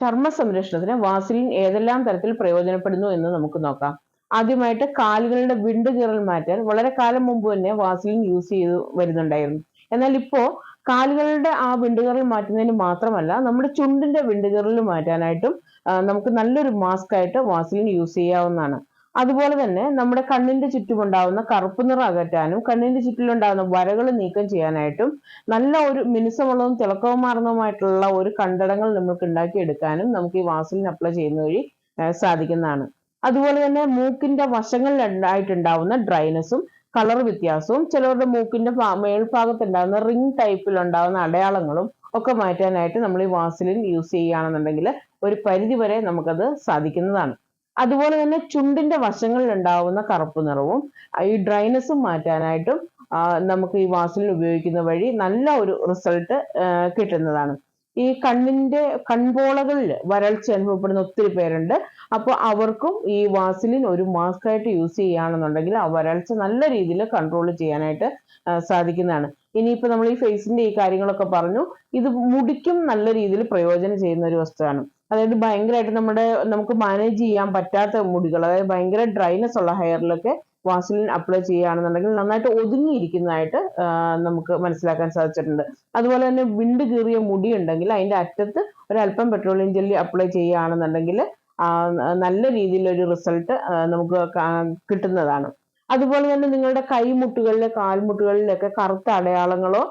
ചർമ്മ സംരക്ഷണത്തിന് വാസലിൻ ഏതെല്ലാം തരത്തിൽ പ്രയോജനപ്പെടുന്നു എന്ന് നമുക്ക് നോക്കാം. ആദ്യമായിട്ട് കാലുകളുടെ വിണ്ട് കീറൽ മാറ്റാൻ വളരെ കാലം മുമ്പ് തന്നെ വാസലിൻ യൂസ് ചെയ്ത് വരുന്നുണ്ടായിരുന്നു. എന്നാൽ ഇപ്പോ കാലുകളുടെ ആ വിണ്ടുകീറൽ മാറ്റുന്നതിന് മാത്രമല്ല, നമ്മുടെ ചുണ്ടിന്റെ വിണ്ടുകീറൽ മാറ്റാനായിട്ടും നമുക്ക് നല്ലൊരു മാസ്ക് ആയിട്ട് വാസലിൻ യൂസ് ചെയ്യാവുന്നതാണ്. അതുപോലെ തന്നെ നമ്മുടെ കണ്ണിന്റെ ചുറ്റുമുണ്ടാവുന്ന കറുപ്പ് നിറം അകറ്റാനും കണ്ണിന്റെ ചുറ്റിലുണ്ടാകുന്ന വരകൾ നീക്കം ചെയ്യാനായിട്ടും നല്ല ഒരു മിനുസമുള്ളതും തിളക്കവുമാർന്നതുമായിട്ടുള്ള ഒരു കണ്ടടങ്ങൾ നമുക്ക് ഉണ്ടാക്കിയെടുക്കാനും നമുക്ക് ഈ വാസലിൻ അപ്ലൈ ചെയ്യുന്ന വഴി സാധിക്കുന്നതാണ്. അതുപോലെ തന്നെ മൂക്കിന്റെ വശങ്ങളിലായിട്ടുണ്ടാവുന്ന ഡ്രൈനെസ്സും കളർ വ്യത്യാസവും ചിലവരുടെ മൂക്കിന്റെ മേൽഭാഗത്ത് ഉണ്ടാകുന്ന റിംഗ് ടൈപ്പിൽ ഉണ്ടാകുന്ന അടയാളങ്ങളും ഒക്കെ മാറ്റാനായിട്ട് നമ്മൾ ഈ വാസലിൻ യൂസ് ചെയ്യുകയാണെന്നുണ്ടെങ്കിൽ ഒരു പരിധി വരെ നമുക്കത് സാധിക്കുന്നതാണ്. അതുപോലെ തന്നെ ചുണ്ടിന്റെ വശങ്ങളിൽ ഉണ്ടാവുന്ന കറുപ്പ് നിറവും ഈ ഡ്രൈനെസ്സും മാറ്റാനായിട്ടും നമുക്ക് ഈ വാസലിൻ ഉപയോഗിക്കുന്ന വഴി നല്ല ഒരു റിസൾട്ട് കിട്ടുന്നതാണ്. ഈ കൺപോളകളിൽ വരൾച്ച അനുഭവപ്പെടുന്ന ഒത്തിരി പേരുണ്ട്. അപ്പോൾ അവർക്കും ഈ വാസലിൻ ഒരു മാസ്ക് ആയിട്ട് യൂസ് ചെയ്യുകയാണെന്നുണ്ടെങ്കിൽ ആ വരൾച്ച നല്ല രീതിയിൽ കൺട്രോൾ ചെയ്യാനായിട്ട് സാധിക്കുന്നതാണ്. ഇനിയിപ്പോൾ നമ്മൾ ഈ ഫേസിന്റെ ഈ കാര്യങ്ങളൊക്കെ പറഞ്ഞു. ഇത് മുടിക്കും നല്ല രീതിയിൽ പ്രയോജനം ചെയ്യുന്ന ഒരു വസ്തുവാണ്. അതായത് ഭയങ്കരമായിട്ട് നമുക്ക് മാനേജ് ചെയ്യാൻ പറ്റാത്ത മുടികൾ, അതായത് ഭയങ്കര ഡ്രൈനെസ് ഉള്ള ഹെയറിലൊക്കെ വാസലിൻ അപ്ലൈ ചെയ്യുകയാണെന്നുണ്ടെങ്കിൽ നന്നായിട്ട് ഒതുങ്ങിയിരിക്കുന്നതായിട്ട് നമുക്ക് മനസ്സിലാക്കാൻ സാധിച്ചിട്ടുണ്ട്. അതുപോലെ തന്നെ വിണ്ട് കീറിയ മുടി ഉണ്ടെങ്കിൽ അതിന്റെ അറ്റത്ത് ഒരല്പം പെട്രോളിയം ജെല്ലി അപ്ലൈ ചെയ്യുകയാണെന്നുണ്ടെങ്കിൽ നല്ല രീതിയിലൊരു റിസൾട്ട് നമുക്ക് കിട്ടുന്നതാണ്. അതുപോലെ തന്നെ നിങ്ങളുടെ കൈമുട്ടുകളിലെ കാൽമുട്ടുകളിലൊക്കെ കറുത്ത അടയാളങ്ങളോ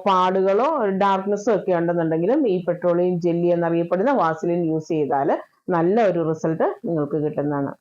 പാടുകളോ ഡാർക്ക്നെസ്സോ ഒക്കെ ഉണ്ടെന്നുണ്ടെങ്കിലും ഈ പെട്രോളിയം ജെല്ലി എന്നറിയപ്പെടുന്ന വാസലിൻ യൂസ് ചെയ്താൽ നല്ല ഒരു റിസൾട്ട് നിങ്ങൾക്ക് കിട്ടുന്നതാണ്.